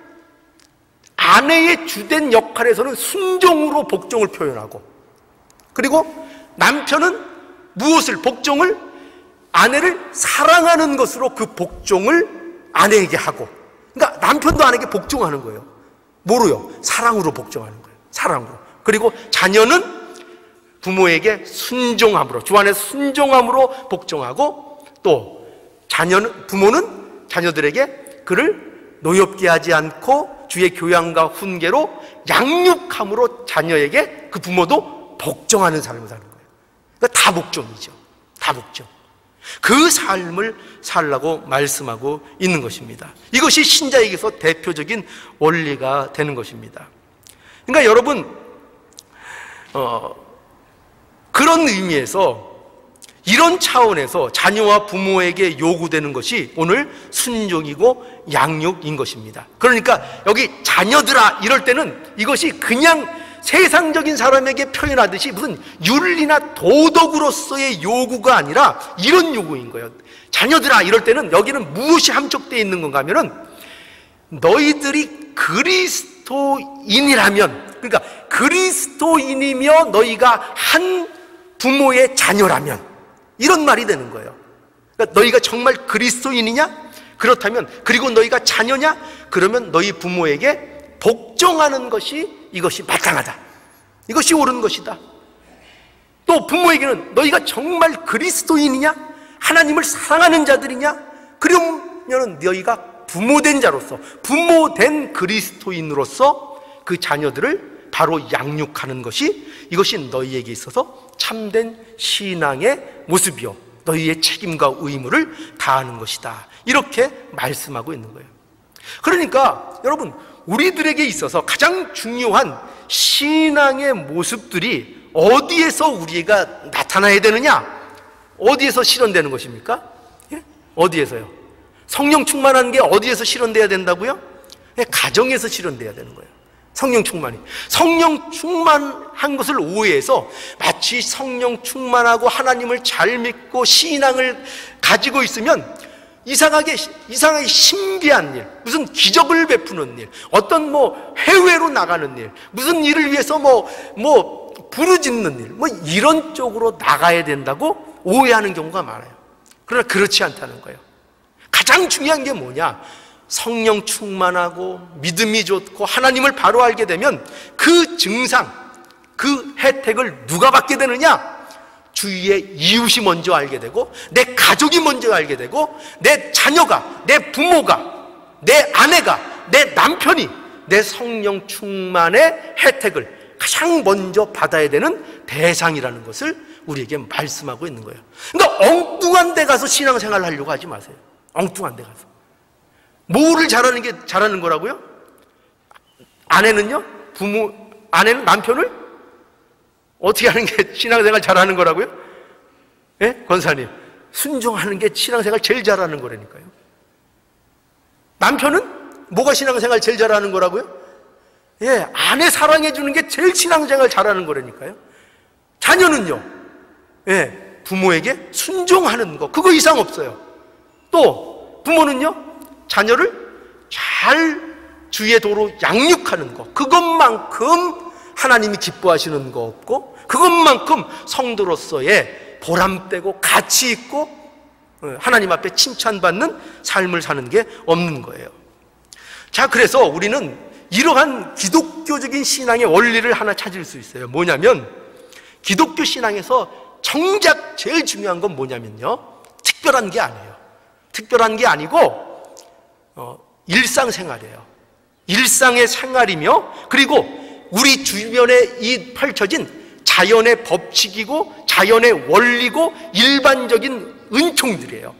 아내의 주된 역할에서는 순종으로 복종을 표현하고, 그리고 남편은 복종을 아내를 사랑하는 것으로 그 복종을 아내에게 하고, 그러니까 남편도 아내에게 복종하는 거예요. 뭐로요? 사랑으로 복종하는 거예요. 사랑으로. 그리고 자녀는 부모에게 순종함으로, 주 안에 순종함으로 복종하고, 또 부모는 자녀들에게 그를 노엽게 하지 않고 주의 교양과 훈계로 양육함으로 자녀에게 그 부모도 복종하는 삶을 사는 거예요. 그러니까 다 복종이죠. 다 복종. 그 삶을 살라고 말씀하고 있는 것입니다. 이것이 신자에게서 대표적인 원리가 되는 것입니다. 그러니까 여러분, 그런 의미에서, 이런 차원에서 자녀와 부모에게 요구되는 것이 오늘 순종이고 양육인 것입니다. 그러니까 여기 자녀들아 이럴 때는 이것이 그냥 세상적인 사람에게 표현하듯이 무슨 윤리나 도덕으로서의 요구가 아니라 이런 요구인 거예요. 자녀들아 이럴 때는 여기는 무엇이 함축되어 있는 건가 하면은, 너희들이 그리스도인이라면, 그러니까 그리스도인이며 너희가 한 부모의 자녀라면, 이런 말이 되는 거예요. 그러니까 너희가 정말 그리스도인이냐? 그렇다면, 그리고 너희가 자녀냐? 그러면 너희 부모에게 복종하는 것이, 이것이 마땅하다. 이것이 옳은 것이다. 또 부모에게는 너희가 정말 그리스도인이냐? 하나님을 사랑하는 자들이냐? 그러면 너희가 부모된 자로서, 부모된 그리스도인으로서 그 자녀들을 바로 양육하는 것이, 이것이 너희에게 있어서 참된 신앙의 모습이요, 너희의 책임과 의무를 다하는 것이다. 이렇게 말씀하고 있는 거예요. 그러니까 여러분, 우리들에게 있어서 가장 중요한 신앙의 모습들이 어디에서 우리가 나타나야 되느냐? 어디에서 실현되는 것입니까? 예? 어디에서요? 성령 충만한 게 어디에서 실현돼야 된다고요? 예, 가정에서 실현돼야 되는 거예요. 성령 충만이. 성령 충만한 것을 오해해서 마치 성령 충만하고 하나님을 잘 믿고 신앙을 가지고 있으면 이상하게 신비한 일, 무슨 기적을 베푸는 일, 어떤 해외로 나가는 일, 무슨 일을 위해서 부르짖는 일, 이런 쪽으로 나가야 된다고 오해하는 경우가 많아요. 그러나 그렇지 않다는 거예요. 가장 중요한 게 뭐냐? 성령 충만하고 믿음이 좋고 하나님을 바로 알게 되면 그 증상, 그 혜택을 누가 받게 되느냐? 주위의 이웃이 먼저 알게 되고, 내 가족이 먼저 알게 되고, 내 자녀가, 내 부모가, 내 아내가, 내 남편이 내 성령 충만의 혜택을 가장 먼저 받아야 되는 대상이라는 것을 우리에게 말씀하고 있는 거예요. 그러니까 엉뚱한 데 가서 신앙생활을 하려고 하지 마세요. 엉뚱한 데 가서. 뭐를 잘하는 거라고요? 아내는요? 아내는 남편을 어떻게 하는 게 신앙생활 잘하는 거라고요? 예? 권사님, 순종하는 게 신앙생활 제일 잘하는 거라니까요. 남편은 뭐가 신앙생활 제일 잘하는 거라고요? 예, 아내 사랑해 주는 게 제일 신앙생활 잘하는 거라니까요. 자녀는요? 예, 부모에게 순종하는 거, 그거 이상 없어요. 또 부모는요? 자녀를 잘 주의 도로 양육하는 거, 그것만큼 하나님이 기뻐하시는 거 없고, 그것만큼 성도로서의 보람되고 가치 있고 하나님 앞에 칭찬받는 삶을 사는 게 없는 거예요. 자, 그래서 우리는 이러한 기독교적인 신앙의 원리를 하나 찾을 수 있어요. 뭐냐면, 기독교 신앙에서 정작 제일 중요한 건 뭐냐면요, 특별한 게 아니에요. 특별한 게 아니고 일상생활이에요. 일상의 생활이며, 그리고 우리 주변에 펼쳐진 자연의 법칙이고 자연의 원리고 일반적인 은총들이에요.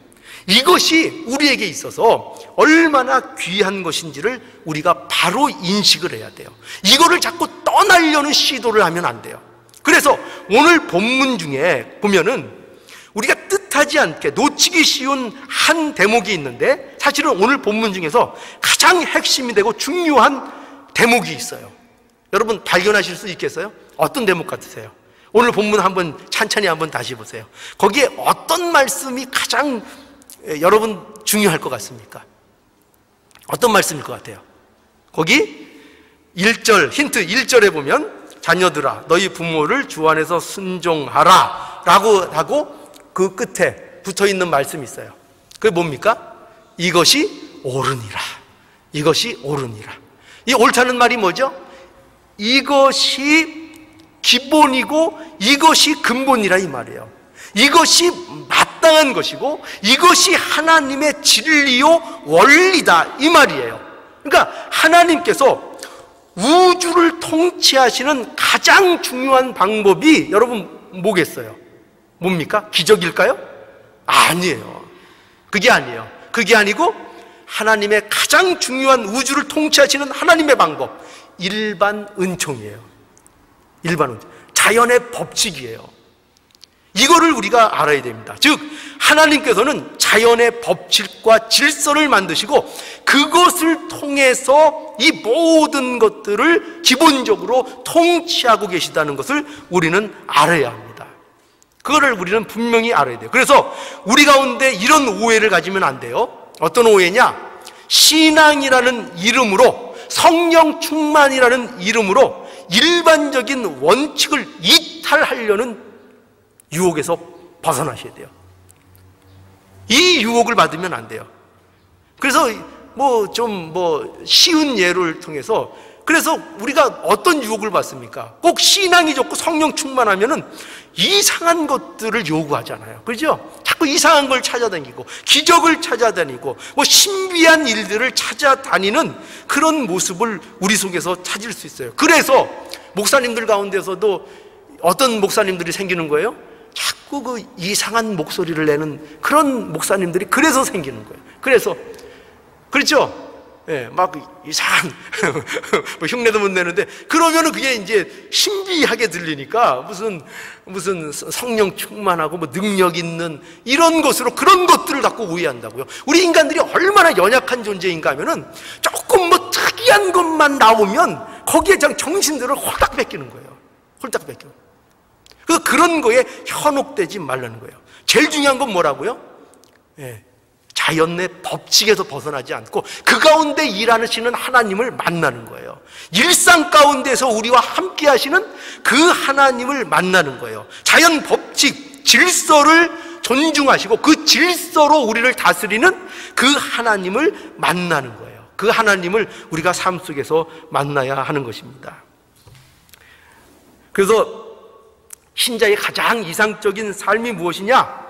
이것이 우리에게 있어서 얼마나 귀한 것인지를 우리가 바로 인식을 해야 돼요. 이거를 자꾸 떠나려는 시도를 하면 안 돼요. 그래서 오늘 본문 중에 보면은 우리가 못하지 않게 놓치기 쉬운 한 대목이 있는데, 사실은 오늘 본문 중에서 가장 핵심이 되고 중요한 대목이 있어요. 여러분 발견하실 수 있겠어요? 어떤 대목 같으세요? 오늘 본문 한번 찬찬히 한번 다시 보세요. 거기에 어떤 말씀이 가장 여러분 중요할 것 같습니까? 어떤 말씀일 것 같아요? 거기 1절, 힌트 1절에 보면 자녀들아 너희 부모를 주 안에서 순종하라 라고 하고 그 끝에 붙어있는 말씀이 있어요. 그게 뭡니까? 이것이 옳으니라. 이것이 옳으니라. 이 옳다는 말이 뭐죠? 이것이 기본이고 이것이 근본이라 이 말이에요. 이것이 마땅한 것이고 이것이 하나님의 진리요 원리다 이 말이에요. 그러니까 하나님께서 우주를 통치하시는 가장 중요한 방법이 여러분 뭐겠어요? 뭡니까? 기적일까요? 아니에요. 그게 아니에요. 그게 아니고 하나님의 가장 중요한 우주를 통치하시는 하나님의 방법, 일반 은총이에요. 일반 은총, 자연의 법칙이에요. 이거를 우리가 알아야 됩니다. 즉 하나님께서는 자연의 법칙과 질서를 만드시고 그것을 통해서 이 모든 것들을 기본적으로 통치하고 계시다는 것을 우리는 알아야 합니다. 그거를 우리는 분명히 알아야 돼요. 그래서 우리 가운데 이런 오해를 가지면 안 돼요. 어떤 오해냐? 신앙이라는 이름으로, 성령 충만이라는 이름으로 일반적인 원칙을 이탈하려는 유혹에서 벗어나셔야 돼요. 이 유혹을 받으면 안 돼요. 그래서 쉬운 예를 통해서, 그래서 우리가 어떤 유혹을 받습니까? 꼭 신앙이 좋고 성령 충만하면은 이상한 것들을 요구하잖아요. 그죠? 자꾸 이상한 걸 찾아다니고 기적을 찾아다니고 신비한 일들을 찾아다니는 그런 모습을 우리 속에서 찾을 수 있어요. 그래서 목사님들 가운데서도 어떤 목사님들이 생기는 거예요? 자꾸 그 이상한 목소리를 내는 그런 목사님들이 그래서 생기는 거예요. 그래서 그렇죠? 예, 막 이상한 흉내도 못 내는데 그러면은 그게 이제 신비하게 들리니까 무슨 성령 충만하고 능력 있는 이런 것으로 그런 것들을 갖고 오해한다고요. 우리 인간들이 얼마나 연약한 존재인가 하면은 조금 특이한 것만 나오면 거기에 정신들을 홀딱 뺏기는 거예요. 홀딱 뺏겨. 그래서 그런 거에 현혹되지 말라는 거예요. 제일 중요한 건 뭐라고요? 예. 자연의 법칙에서 벗어나지 않고 그 가운데 일하시는 하나님을 만나는 거예요. 일상 가운데서 우리와 함께 하시는 그 하나님을 만나는 거예요. 자연 법칙, 질서를 존중하시고 그 질서로 우리를 다스리는 그 하나님을 만나는 거예요. 그 하나님을 우리가 삶 속에서 만나야 하는 것입니다. 그래서 신자의 가장 이상적인 삶이 무엇이냐?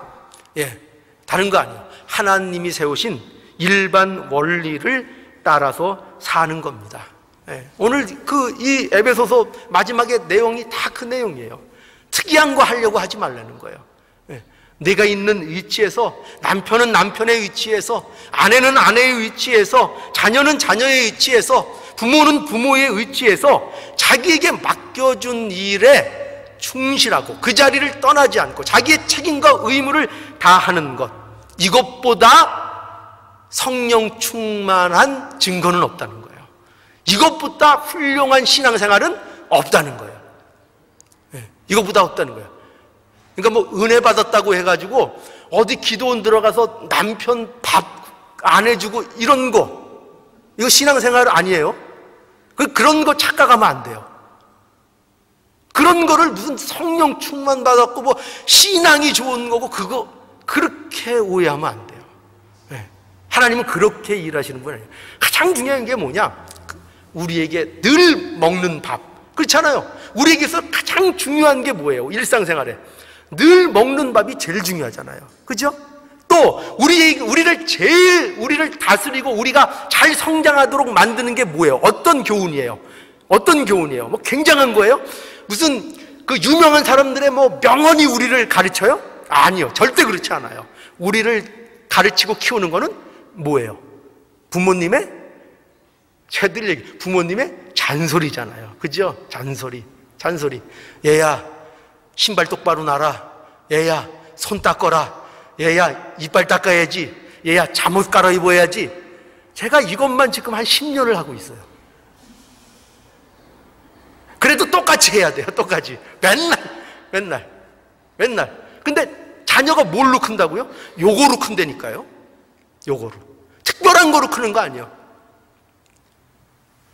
예, 다른 거 아니에요. 하나님이 세우신 일반 원리를 따라서 사는 겁니다. 예, 오늘 이 에베소서 마지막에 내용이 다 그 내용이에요. 특이한 거 하려고 하지 말라는 거예요. 예, 내가 있는 위치에서, 남편은 남편의 위치에서, 아내는 아내의 위치에서, 자녀는 자녀의 위치에서, 부모는 부모의 위치에서 자기에게 맡겨준 일에 충실하고 그 자리를 떠나지 않고 자기의 책임과 의무를 다하는 것, 이것보다 성령 충만한 증거는 없다는 거예요. 이것보다 훌륭한 신앙생활은 없다는 거예요. 네, 이것보다 없다는 거예요. 그러니까 은혜 받았다고 해가지고 어디 기도원 들어가서 남편 밥 안 해주고 이런 거, 이거 신앙생활 아니에요. 그런 거 착각하면 안 돼요. 그런 거를 무슨 성령 충만 받았고 신앙이 좋은 거고 그거 그렇게 오해하면 안 돼요. 네. 하나님은 그렇게 일하시는 분 아니에요. 가장 중요한 게 뭐냐? 우리에게 늘 먹는 밥. 그렇잖아요. 우리에게서 가장 중요한 게 뭐예요? 일상생활에 늘 먹는 밥이 제일 중요하잖아요. 그죠? 또 우리를 다스리고 우리가 잘 성장하도록 만드는 게 뭐예요? 어떤 교훈이에요? 어떤 교훈이에요? 굉장한 거예요? 무슨 유명한 사람들의 명언이 우리를 가르쳐요? 아니요. 절대 그렇지 않아요. 우리를 가르치고 키우는 거는 뭐예요? 부모님의 잔소리잖아요. 그죠? 잔소리. 얘야, 신발 똑바로 놔라. 얘야, 손 닦아라. 얘야 이빨 닦아야지, 얘야 잠옷 갈아입어야지. 제가 이것만 지금 한 10년을 하고 있어요. 그래도 똑같이 해야 돼요. 똑같이 맨날. 근데 자녀가 뭘로 큰다고요? 요거로 큰다니까요. 요거로. 특별한 거로 크는 거 아니에요.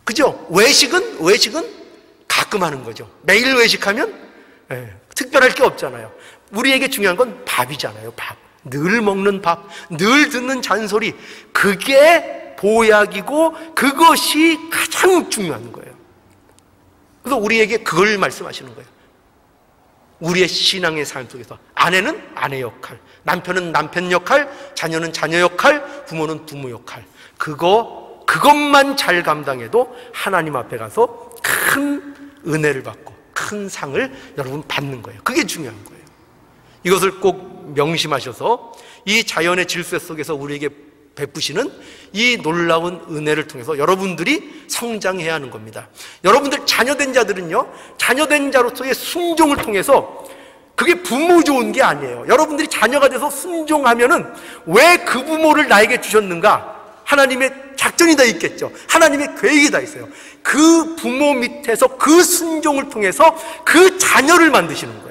그죠? 외식은 가끔 하는 거죠. 매일 외식하면 특별할 게 없잖아요. 우리에게 중요한 건 밥이잖아요. 밥. 늘 먹는 밥, 늘 듣는 잔소리. 그게 보약이고 그것이 가장 중요한 거예요. 그래서 우리에게 그걸 말씀하시는 거예요. 우리의 신앙의 삶 속에서 아내는 아내 역할, 남편은 남편 역할, 자녀는 자녀 역할, 부모는 부모 역할. 그것만 잘 감당해도 하나님 앞에 가서 큰 은혜를 받고 큰 상을 여러분 받는 거예요. 그게 중요한 거예요. 이것을 꼭 명심하셔서 이 자연의 질서 속에서 우리에게 베푸시는 이 놀라운 은혜를 통해서 여러분들이 성장해야 하는 겁니다. 여러분들 자녀된 자들은요, 자녀된 자로서의 순종을 통해서 그게 부모 좋은 게 아니에요. 여러분들이 자녀가 돼서 순종하면은 왜 그 부모를 나에게 주셨는가? 하나님의 작전이 다 있겠죠. 하나님의 계획이 다 있어요. 그 부모 밑에서 그 순종을 통해서 그 자녀를 만드시는 거예요.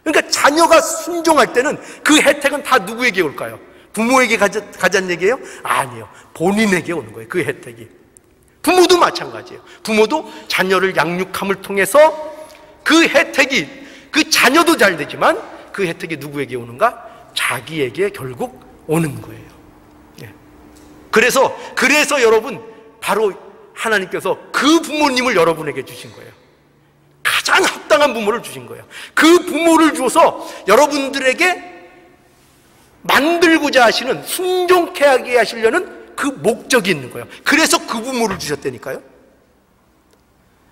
그러니까 자녀가 순종할 때는 그 혜택은 다 누구에게 올까요? 부모에게 가자는 얘기예요? 아니요. 본인에게 오는 거예요. 그 혜택이. 부모도 마찬가지예요. 부모도 자녀를 양육함을 통해서 그 혜택이, 그 자녀도 잘 되지만 그 혜택이 누구에게 오는가? 자기에게 결국 오는 거예요. 그래서 여러분, 바로 하나님께서 그 부모님을 여러분에게 주신 거예요. 가장 합당한 부모를 주신 거예요. 그 부모를 줘서 여러분들에게 만들고자 하시는, 순종케 하게 하시려는 그 목적이 있는 거예요. 그래서 그 부모를 주셨다니까요.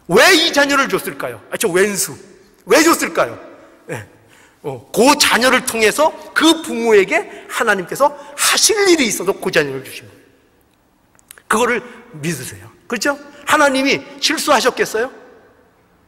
왜 이 자녀를 줬을까요? 저 왼수. 왜 줬을까요? 그 자녀를 통해서 그 부모에게 하나님께서 하실 일이 있어서 그 자녀를 주신 거예요. 그거를 믿으세요. 그렇죠? 하나님이 실수하셨겠어요?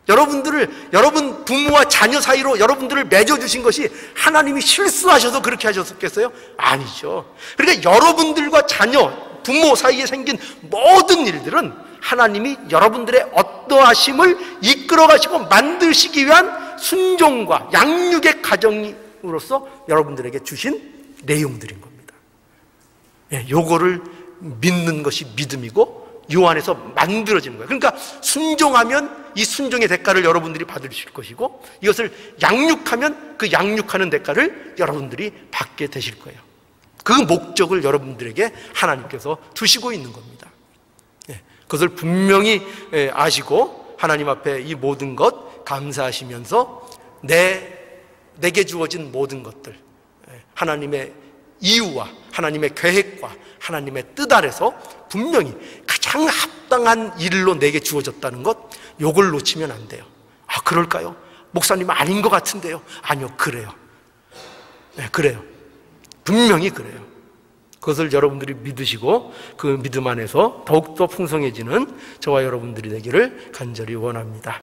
여러분 부모와 자녀 사이로 여러분들을 맺어주신 것이 하나님이 실수하셔서 그렇게 하셨겠어요? 아니죠. 그러니까 여러분들과 자녀, 부모 사이에 생긴 모든 일들은 하나님이 여러분들의 어떠하심을 이끌어 가시고 만드시기 위한 순종과 양육의 과정으로서 여러분들에게 주신 내용들인 겁니다. 요거를 믿는 것이 믿음이고 요 안에서 만들어지는 거예요. 그러니까 순종하면 이 순종의 대가를 여러분들이 받으실 것이고, 이것을 양육하면 그 양육하는 대가를 여러분들이 받게 되실 거예요. 그 목적을 여러분들에게 하나님께서 두시고 있는 겁니다. 그것을 분명히 아시고 하나님 앞에 이 모든 것 감사하시면서 내게 주어진 모든 것들, 하나님의 이유와 하나님의 계획과 하나님의 뜻 아래서 분명히 가장 합당한 일로 내게 주어졌다는 것, 요걸 놓치면 안 돼요. 아, 그럴까요? 목사님 아닌 것 같은데요. 아니요, 그래요. 그래요. 분명히 그래요. 그것을 여러분들이 믿으시고 그 믿음 안에서 더욱더 풍성해지는 저와 여러분들이 되기를 간절히 원합니다.